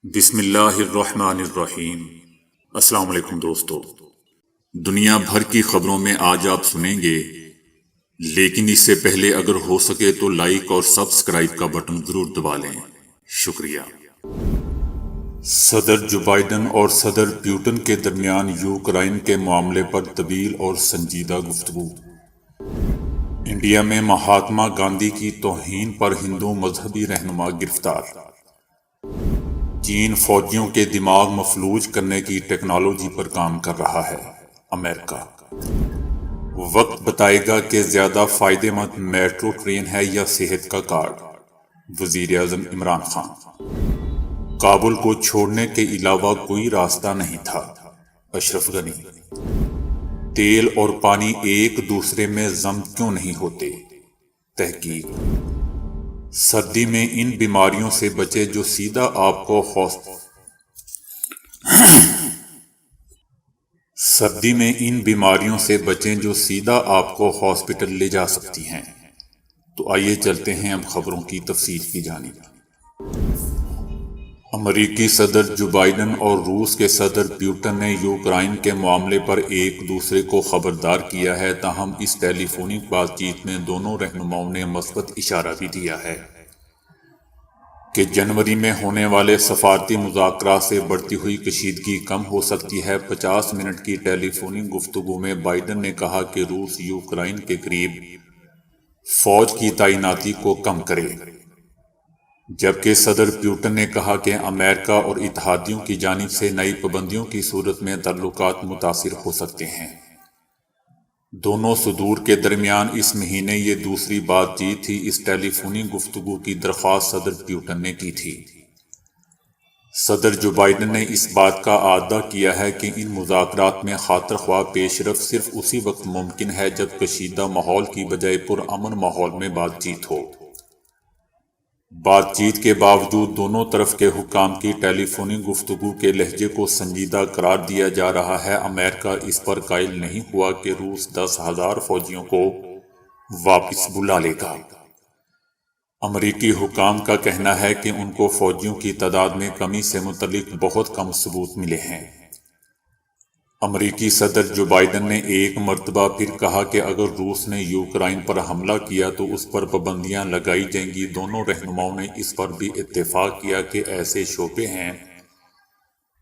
بسم اللہ الرحمن الرحیم۔ السلام علیکم دوستو، دنیا بھر کی خبروں میں آج آپ سنیں گے، لیکن اس سے پہلے اگر ہو سکے تو لائک اور سبسکرائب کا بٹن ضرور دبا لیں۔ شکریہ۔ صدر جو بائیڈن اور صدر پیوٹن کے درمیان یوکرائن کے معاملے پر طویل اور سنجیدہ گفتگو۔ انڈیا میں مہاتما گاندھی کی توہین پر ہندو مذہبی رہنما گرفتار۔ چین فوجیوں کے دماغ مفلوج کرنے کی ٹیکنالوجی پر کام کر رہا ہے۔ امریکہ وقت بتائے گا کہ زیادہ فائدہ مند میٹرو ٹرین ہے یا صحت کا کارڈ۔ وزیر اعظم عمران خان۔ کابل کو چھوڑنے کے علاوہ کوئی راستہ نہیں تھا۔ اشرف غنی۔ تیل اور پانی ایک دوسرے میں ضم کیوں نہیں ہوتے؟ تحقیق۔ سردی میں ان بیماریوں سے بچیں جو سیدھا آپ کو ہاسپٹل لے جا سکتی ہیں۔ تو آئیے چلتے ہیں اب خبروں کی تفصیل کی جانب۔ امریکی صدر جو بائیڈن اور روس کے صدر پیوٹن نے یوکرائن کے معاملے پر ایک دوسرے کو خبردار کیا ہے، تاہم اس ٹیلی فونک بات چیت میں دونوں رہنماؤں نے مثبت اشارہ بھی دیا ہے کہ جنوری میں ہونے والے سفارتی مذاکرات سے بڑھتی ہوئی کشیدگی کم ہو سکتی ہے۔ 50 منٹ کی ٹیلی فونک گفتگو میں بائیڈن نے کہا کہ روس یوکرائن کے قریب فوج کی تعیناتی کو کم کرے، جبکہ صدر پیوٹن نے کہا کہ امریکہ اور اتحادیوں کی جانب سے نئی پابندیوں کی صورت میں تعلقات متاثر ہو سکتے ہیں۔ دونوں صدور کے درمیان اس مہینے یہ دوسری بات چیت تھی۔ اس ٹیلی فونک گفتگو کی درخواست صدر پیوٹن نے کی تھی۔ صدر جو بائیڈن نے اس بات کا اعادہ کیا ہے کہ ان مذاکرات میں خاطر خواہ پیش رفت صرف اسی وقت ممکن ہے جب کشیدہ ماحول کی بجائے پرامن ماحول میں بات چیت ہو۔ بات چیت کے باوجود دونوں طرف کے حکام کی ٹیلی فونک گفتگو کے لہجے کو سنجیدہ قرار دیا جا رہا ہے۔ امریکہ اس پر قائل نہیں ہوا کہ روس 10,000 فوجیوں کو واپس بلا لے گا۔ امریکی حکام کا کہنا ہے کہ ان کو فوجیوں کی تعداد میں کمی سے متعلق بہت کم ثبوت ملے ہیں۔ امریکی صدر جو بائیڈن نے ایک مرتبہ پھر کہا کہ اگر روس نے یوکرائن پر حملہ کیا تو اس پر پابندیاں لگائی جائیں گی۔ دونوں رہنماؤں نے اس پر بھی اتفاق کیا کہ ایسے شعبے ہیں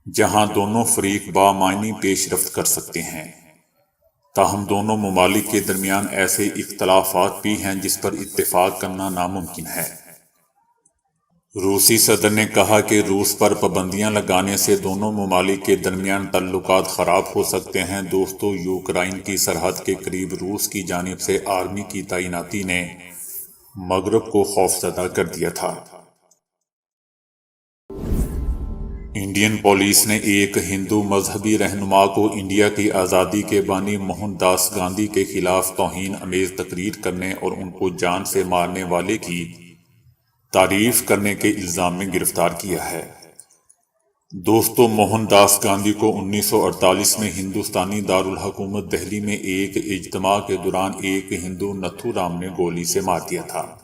جہاں دونوں فریق بامعنی پیش رفت کر سکتے ہیں، تاہم دونوں ممالک کے درمیان ایسے اختلافات بھی ہیں جس پر اتفاق کرنا ناممکن ہے۔ روسی صدر نے کہا کہ روس پر پابندیاں لگانے سے دونوں ممالک کے درمیان تعلقات خراب ہو سکتے ہیں۔ دوستو، یوکرائن کی سرحد کے قریب روس کی جانب سے آرمی کی تعیناتی نے مغرب کو خوفزدہ کر دیا تھا۔ انڈین پولیس نے ایک ہندو مذہبی رہنما کو انڈیا کی آزادی کے بانی موہن داس گاندھی کے خلاف توہین آمیز تقریر کرنے اور ان کو جان سے مارنے والے کی تعریف کرنے کے الزام میں گرفتار کیا ہے۔ دوستو، موہن داس گاندھی کو 1948 میں ہندوستانی دارالحکومت دہلی میں ایک اجتماع کے دوران ایک ہندو نتھو رام نے گولی سے مار دیا تھا۔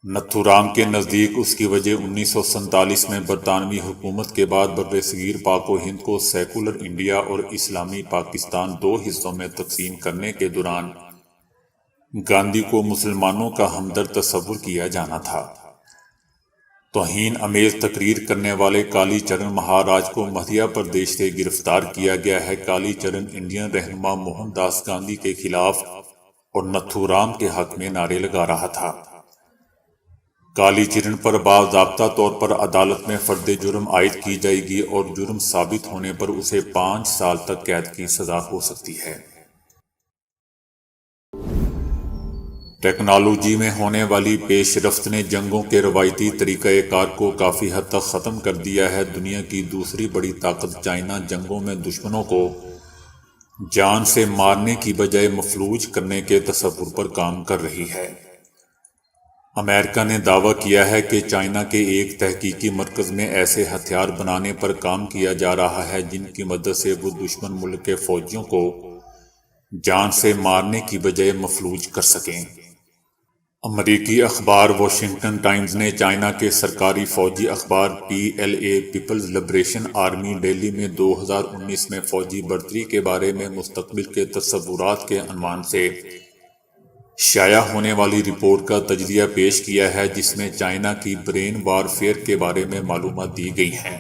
نتھو رام کے نزدیک اس کی وجہ 1947 میں برطانوی حکومت کے بعد برصغیر پاک و ہند کو سیکولر انڈیا اور اسلامی پاکستان دو حصوں میں تقسیم کرنے کے دوران گاندھی کو مسلمانوں کا ہمدرد تصور کیا جانا تھا۔ توہین آمیز تقریر کرنے والے کالی چرن مہاراج کو مدھیہ پردیش سے گرفتار کیا گیا ہے۔ کالی چرن انڈین رہنما موہن داس گاندھی کے خلاف اور نتھو رام کے حق میں نعرے لگا رہا تھا۔ کالی چرن پر باضابطہ طور پر عدالت میں فرد جرم عائد کی جائے گی اور جرم ثابت ہونے پر اسے 5 سال تک قید کی سزا ہو سکتی ہے۔ ٹیکنالوجی میں ہونے والی پیش رفت نے جنگوں کے روایتی طریقہ کار کو کافی حد تک ختم کر دیا ہے۔ دنیا کی دوسری بڑی طاقت چائنا جنگوں میں دشمنوں کو جان سے مارنے کی بجائے مفلوج کرنے کے تصور پر کام کر رہی ہے۔ امریکہ نے دعویٰ کیا ہے کہ چائنا کے ایک تحقیقی مرکز میں ایسے ہتھیار بنانے پر کام کیا جا رہا ہے جن کی مدد سے وہ دشمن ملک کے فوجیوں کو جان سے مارنے کی بجائے مفلوج کر سکیں۔ امریکی اخبار واشنگٹن ٹائمز نے چائنا کے سرکاری فوجی اخبار PLA Peoples liberation army Delhi میں 2019 میں فوجی برتری کے بارے میں مستقبل کے تصورات کے عنوان سے شائع ہونے والی رپورٹ کا تجزیہ پیش کیا ہے، جس میں چائنا کی برین وار فیئر کے بارے میں معلومات دی گئی ہیں،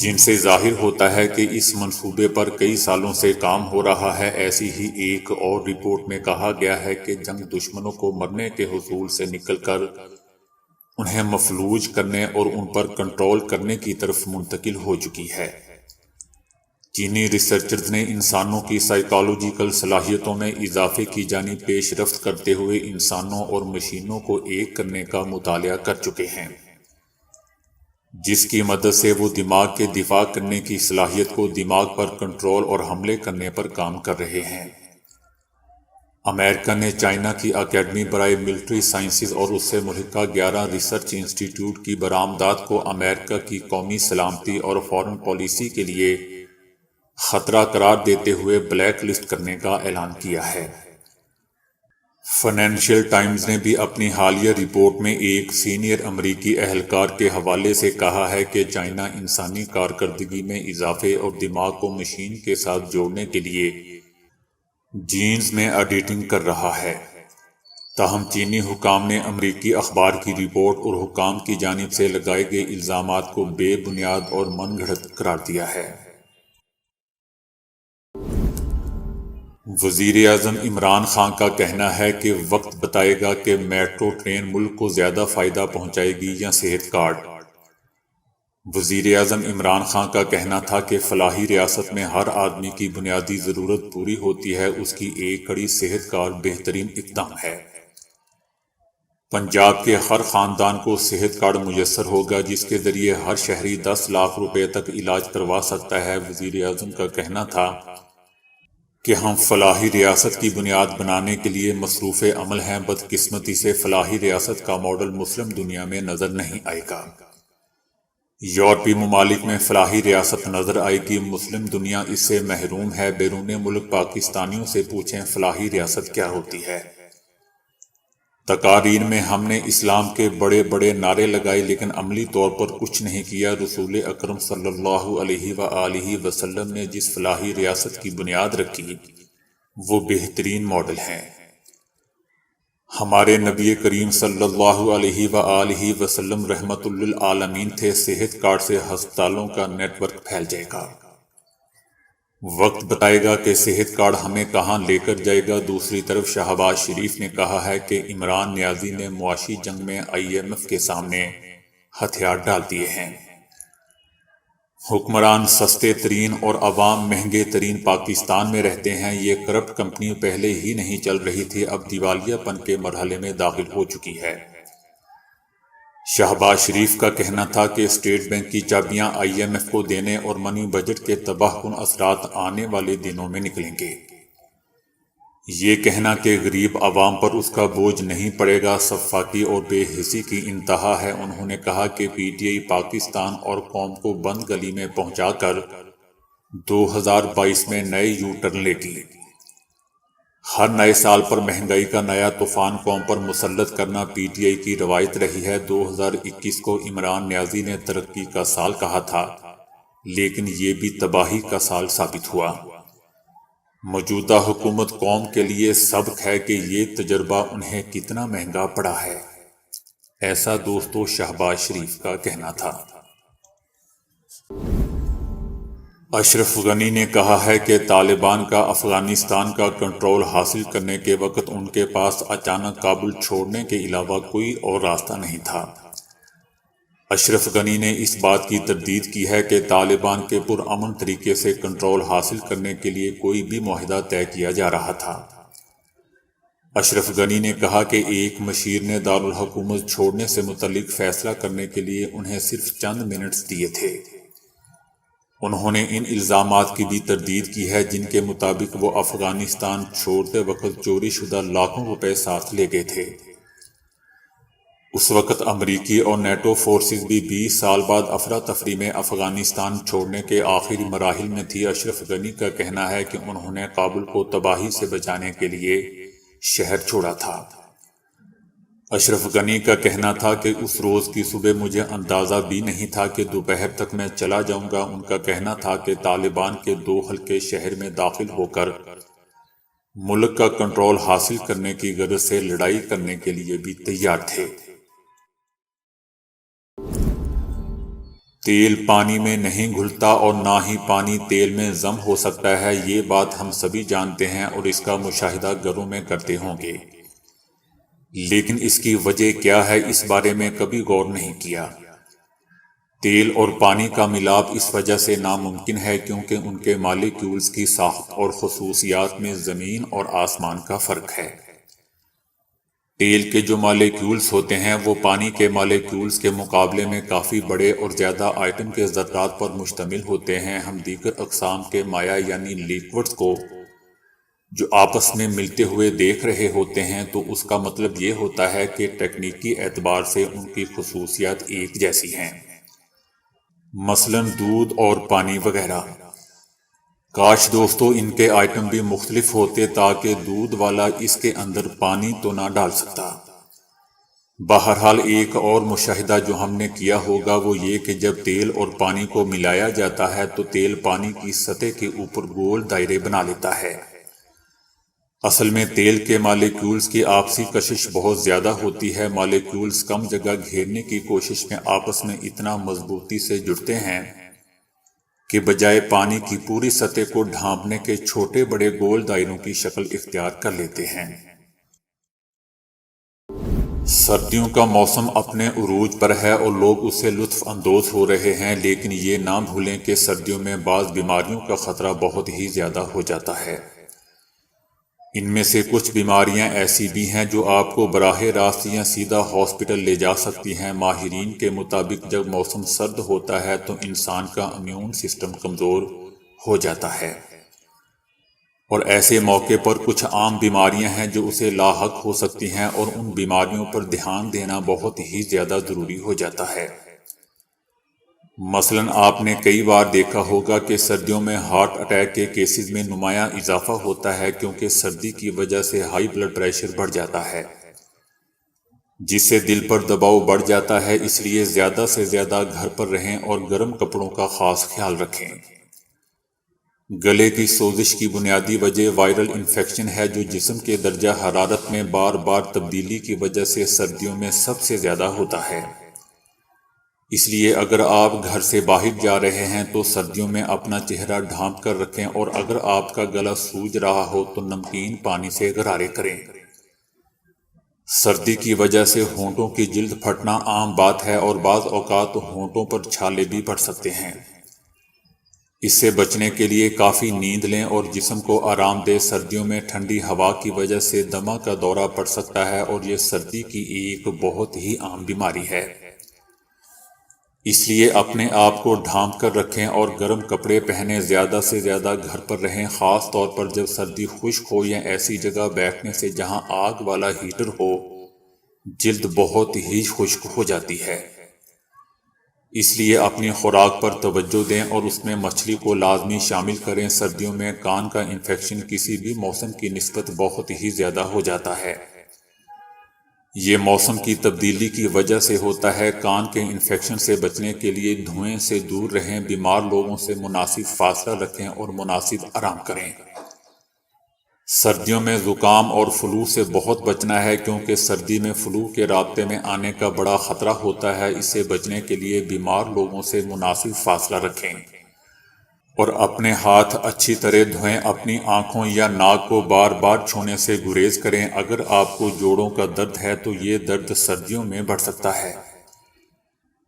جن سے ظاہر ہوتا ہے کہ اس منصوبے پر کئی سالوں سے کام ہو رہا ہے۔ ایسی ہی ایک اور رپورٹ میں کہا گیا ہے کہ جنگ دشمنوں کو مرنے کے حصول سے نکل کر انہیں مفلوج کرنے اور ان پر کنٹرول کرنے کی طرف منتقل ہو چکی ہے۔ چینی ریسرچرز نے انسانوں کی سائیکالوجیکل صلاحیتوں میں اضافے کی جانب پیش رفت کرتے ہوئے انسانوں اور مشینوں کو ایک کرنے کا مطالعہ کر چکے ہیں، جس کی مدد سے وہ دماغ کے دفاع کرنے کی صلاحیت کو دماغ پر کنٹرول اور حملے کرنے پر کام کر رہے ہیں۔ امریکہ نے چائنا کی اکیڈمی برائے ملٹری سائنسز اور اس سے ملحقہ 11 ریسرچ انسٹی ٹیوٹ کی برآمدات کو امریکہ کی قومی سلامتی اور فارن پالیسی کے لیے خطرہ قرار دیتے ہوئے بلیک لسٹ کرنے کا اعلان کیا ہے۔ فائنینشیل ٹائمز نے بھی اپنی حالیہ رپورٹ میں ایک سینئر امریکی اہلکار کے حوالے سے کہا ہے کہ چائنا انسانی کارکردگی میں اضافے اور دماغ کو مشین کے ساتھ جوڑنے کے لیے جینز میں ایڈیٹنگ کر رہا ہے۔ تاہم چینی حکام نے امریکی اخبار کی رپورٹ اور حکام کی جانب سے لگائے گئے الزامات کو بے بنیاد اور من گھڑت قرار دیا ہے۔ وزیر اعظم عمران خان کا کہنا ہے کہ وقت بتائے گا کہ میٹرو ٹرین ملک کو زیادہ فائدہ پہنچائے گی یا صحت کارڈ۔ وزیر اعظم عمران خان کا کہنا تھا کہ فلاحی ریاست میں ہر آدمی کی بنیادی ضرورت پوری ہوتی ہے، اس کی ایک کڑی صحت کارڈ بہترین اقدام ہے۔ پنجاب کے ہر خاندان کو صحت کارڈ میسر ہوگا، جس کے ذریعے ہر شہری 10 لاکھ روپے تک علاج کروا سکتا ہے۔ وزیر اعظم کا کہنا تھا کہ ہم فلاحی ریاست کی بنیاد بنانے کے لیے مصروف عمل ہیں۔ بدقسمتی سے فلاحی ریاست کا ماڈل مسلم دنیا میں نظر نہیں آئے گا۔ یورپی ممالک میں فلاحی ریاست نظر آئے گی، مسلم دنیا اس سے محروم ہے۔ بیرون ملک پاکستانیوں سے پوچھیں فلاحی ریاست کیا ہوتی ہے۔ تقاریر میں ہم نے اسلام کے بڑے بڑے نعرے لگائے لیکن عملی طور پر کچھ نہیں کیا۔ رسول اکرم صلی اللہ علیہ وآلہ وسلم نے جس فلاحی ریاست کی بنیاد رکھی وہ بہترین ماڈل ہے۔ ہمارے نبی کریم صلی اللہ علیہ وآلہ وسلم رحمت للعالمین تھے۔ صحت کارڈ سے ہسپتالوں کا نیٹ ورک پھیل جائے گا۔ وقت بتائے گا کہ صحت کارڈ ہمیں کہاں لے کر جائے گا۔ دوسری طرف شہباز شریف نے کہا ہے کہ عمران نیازی نے معاشی جنگ میں IMF کے سامنے ہتھیار ڈال دیے ہیں۔ حکمران سستے ترین اور عوام مہنگے ترین پاکستان میں رہتے ہیں۔ یہ کرپٹ کمپنی پہلے ہی نہیں چل رہی تھی، اب دیوالیہ پن کے مرحلے میں داخل ہو چکی ہے۔ شہباز شریف کا کہنا تھا کہ اسٹیٹ بینک کی چابیاں IMF کو دینے اور منی بجٹ کے تباہ کن اثرات آنے والے دنوں میں نکلیں گے۔ یہ کہنا کہ غریب عوام پر اس کا بوجھ نہیں پڑے گا سفاکی اور بے حسی کی انتہا ہے۔ انہوں نے کہا کہ PTI پاکستان اور قوم کو بند گلی میں پہنچا کر 2022 میں نئے یو ٹرن لے گی۔ ہر نئے سال پر مہنگائی کا نیا طوفان قوم پر مسلط کرنا PTI کی روایت رہی ہے۔ 2021 کو عمران نیازی نے ترقی کا سال کہا تھا، لیکن یہ بھی تباہی کا سال ثابت ہوا۔ موجودہ حکومت قوم کے لیے سبق ہے کہ یہ تجربہ انہیں کتنا مہنگا پڑا ہے، ایسا دوستو شہباز شریف کا کہنا تھا۔ اشرف غنی نے کہا ہے کہ طالبان کا افغانستان کا کنٹرول حاصل کرنے کے وقت ان کے پاس اچانک کابل چھوڑنے کے علاوہ کوئی اور راستہ نہیں تھا۔ اشرف غنی نے اس بات کی تردید کی ہے کہ طالبان کے پرامن طریقے سے کنٹرول حاصل کرنے کے لیے کوئی بھی معاہدہ طے کیا جا رہا تھا۔ اشرف غنی نے کہا کہ ایک مشیر نے دارالحکومت چھوڑنے سے متعلق فیصلہ کرنے کے لیے انہیں صرف چند منٹس دیے تھے۔ انہوں نے ان الزامات کی بھی تردید کی ہے جن کے مطابق وہ افغانستان چھوڑتے وقت چوری شدہ لاکھوں روپے ساتھ لے گئے تھے۔ اس وقت امریکی اور نیٹو فورسز بھی 20 سال بعد افراتفری میں افغانستان چھوڑنے کے آخری مراحل میں تھی۔ اشرف غنی کا کہنا ہے کہ انہوں نے کابل کو تباہی سے بچانے کے لیے شہر چھوڑا تھا۔ اشرف غنی کا کہنا تھا کہ اس روز کی صبح مجھے اندازہ بھی نہیں تھا کہ دوپہر تک میں چلا جاؤں گا۔ ان کا کہنا تھا کہ طالبان کے 2 حلقے شہر میں داخل ہو کر ملک کا کنٹرول حاصل کرنے کی غرض سے لڑائی کرنے کے لیے بھی تیار تھے۔ تیل پانی میں نہیں گھلتا اور نہ ہی پانی تیل میں ضم ہو سکتا ہے، یہ بات ہم سبھی جانتے ہیں اور اس کا مشاہدہ گھروں میں کرتے ہوں گے، لیکن اس کی وجہ کیا ہے اس بارے میں کبھی غور نہیں کیا۔ تیل اور پانی کا ملاپ اس وجہ سے ناممکن ہے کیونکہ ان کے مالیکیولز کی ساخت اور خصوصیات میں زمین اور آسمان کا فرق ہے۔ تیل کے جو مالیکیولز ہوتے ہیں وہ پانی کے مالیکیولز کے مقابلے میں کافی بڑے اور زیادہ آئٹم کے ذرات پر مشتمل ہوتے ہیں۔ ہم دیگر اقسام کے مائع یعنی لیکوڈز کو جو آپس میں ملتے ہوئے دیکھ رہے ہوتے ہیں تو اس کا مطلب یہ ہوتا ہے کہ تکنیکی اعتبار سے ان کی خصوصیات ایک جیسی ہیں، مثلا دودھ اور پانی وغیرہ۔ کاش دوستو ان کے آئٹم بھی مختلف ہوتے تاکہ دودھ والا اس کے اندر پانی تو نہ ڈال سکتا۔ بہرحال ایک اور مشاہدہ جو ہم نے کیا ہوگا وہ یہ کہ جب تیل اور پانی کو ملایا جاتا ہے تو تیل پانی کی سطح کے اوپر گول دائرے بنا لیتا ہے۔ اصل میں تیل کے مالیکیولز کی آپسی کشش بہت زیادہ ہوتی ہے، مالیکیولز کم جگہ گھیرنے کی کوشش میں آپس میں اتنا مضبوطی سے جڑتے ہیں کہ بجائے پانی کی پوری سطح کو ڈھانپنے کے چھوٹے بڑے گول دائروں کی شکل اختیار کر لیتے ہیں۔ سردیوں کا موسم اپنے عروج پر ہے اور لوگ اس سے لطف اندوز ہو رہے ہیں، لیکن یہ نہ بھولیں کہ سردیوں میں بعض بیماریوں کا خطرہ بہت ہی زیادہ ہو جاتا ہے۔ ان میں سے کچھ بیماریاں ایسی بھی ہیں جو آپ کو براہ راست یا سیدھا ہاسپٹل لے جا سکتی ہیں۔ ماہرین کے مطابق جب موسم سرد ہوتا ہے تو انسان کا امیون سسٹم کمزور ہو جاتا ہے اور ایسے موقع پر کچھ عام بیماریاں ہیں جو اسے لاحق ہو سکتی ہیں اور ان بیماریوں پر دھیان دینا بہت ہی زیادہ ضروری ہو جاتا ہے۔ مثلاً آپ نے کئی بار دیکھا ہوگا کہ سردیوں میں ہارٹ اٹیک کے کیسز میں نمایاں اضافہ ہوتا ہے کیونکہ سردی کی وجہ سے ہائی بلڈ پریشر بڑھ جاتا ہے جس سے دل پر دباؤ بڑھ جاتا ہے۔ اس لیے زیادہ سے زیادہ گھر پر رہیں اور گرم کپڑوں کا خاص خیال رکھیں۔ گلے کی سوزش کی بنیادی وجہ وائرل انفیکشن ہے جو جسم کے درجہ حرارت میں بار بار تبدیلی کی وجہ سے سردیوں میں سب سے زیادہ ہوتا ہے۔ اس لیے اگر آپ گھر سے باہر جا رہے ہیں تو سردیوں میں اپنا چہرہ ڈھانپ کر رکھیں اور اگر آپ کا گلا سوج رہا ہو تو نمکین پانی سے غرارے کریں۔ سردی کی وجہ سے ہونٹوں کی جلد پھٹنا عام بات ہے اور بعض اوقات ہونٹوں پر چھالے بھی پڑ سکتے ہیں۔ اس سے بچنے کے لیے کافی نیند لیں اور جسم کو آرام دیں۔ سردیوں میں ٹھنڈی ہوا کی وجہ سے دمہ کا دورہ پڑ سکتا ہے اور یہ سردی کی ایک بہت ہی عام بیماری ہے۔ اس لیے اپنے آپ کو ڈھانپ کر رکھیں اور گرم کپڑے پہنیں۔ زیادہ سے زیادہ گھر پر رہیں، خاص طور پر جب سردی خشک ہو یا ایسی جگہ بیٹھنے سے جہاں آگ والا ہیٹر ہو۔ جلد بہت ہی خشک ہو جاتی ہے، اس لیے اپنی خوراک پر توجہ دیں اور اس میں مچھلی کو لازمی شامل کریں۔ سردیوں میں کان کا انفیکشن کسی بھی موسم کی نسبت بہت ہی زیادہ ہو جاتا ہے۔ یہ موسم کی تبدیلی کی وجہ سے ہوتا ہے۔ کان کے انفیکشن سے بچنے کے لیے دھویں سے دور رہیں، بیمار لوگوں سے مناسب فاصلہ رکھیں اور مناسب آرام کریں۔ سردیوں میں زکام اور فلو سے بہت بچنا ہے کیونکہ سردی میں فلو کے رابطے میں آنے کا بڑا خطرہ ہوتا ہے۔ اس سے بچنے کے لیے بیمار لوگوں سے مناسب فاصلہ رکھیں اور اپنے ہاتھ اچھی طرح دھوئیں۔ اپنی آنکھوں یا ناک کو بار بار چھونے سے گریز کریں۔ اگر آپ کو جوڑوں کا درد ہے تو یہ درد سردیوں میں بڑھ سکتا ہے،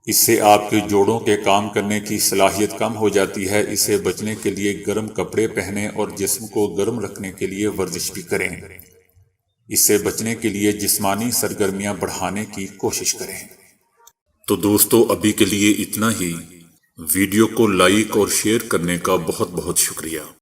اس سے آپ کے جوڑوں کے کام کرنے کی صلاحیت کم ہو جاتی ہے۔ اس سے بچنے کے لیے گرم کپڑے پہنیں اور جسم کو گرم رکھنے کے لیے ورزش بھی کریں۔ اس سے بچنے کے لیے جسمانی سرگرمیاں بڑھانے کی کوشش کریں۔ تو دوستو ابھی کے لیے اتنا ہی۔ ویڈیو کو لائک اور شیئر کرنے کا بہت بہت شکریہ۔